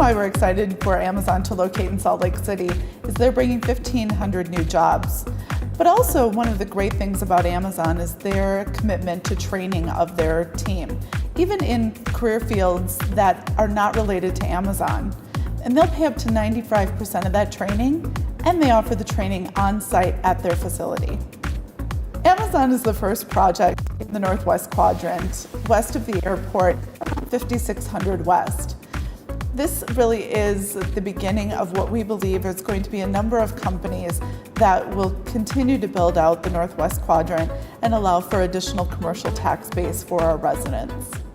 why we're excited for Amazon to locate in Salt Lake City is they're bringing 1,500 new jobs. But also, one of the great things about Amazon is their commitment to training of their team, even in career fields that are not related to Amazon. And they'll pay up to 95% of that training, and they offer the training on site at their facility. Amazon is the first project in the Northwest Quadrant, west of the airport, 5600 West. This really is the beginning of what we believe is going to be a number of companies that will continue to build out the Northwest Quadrant and allow for additional commercial tax base for our residents.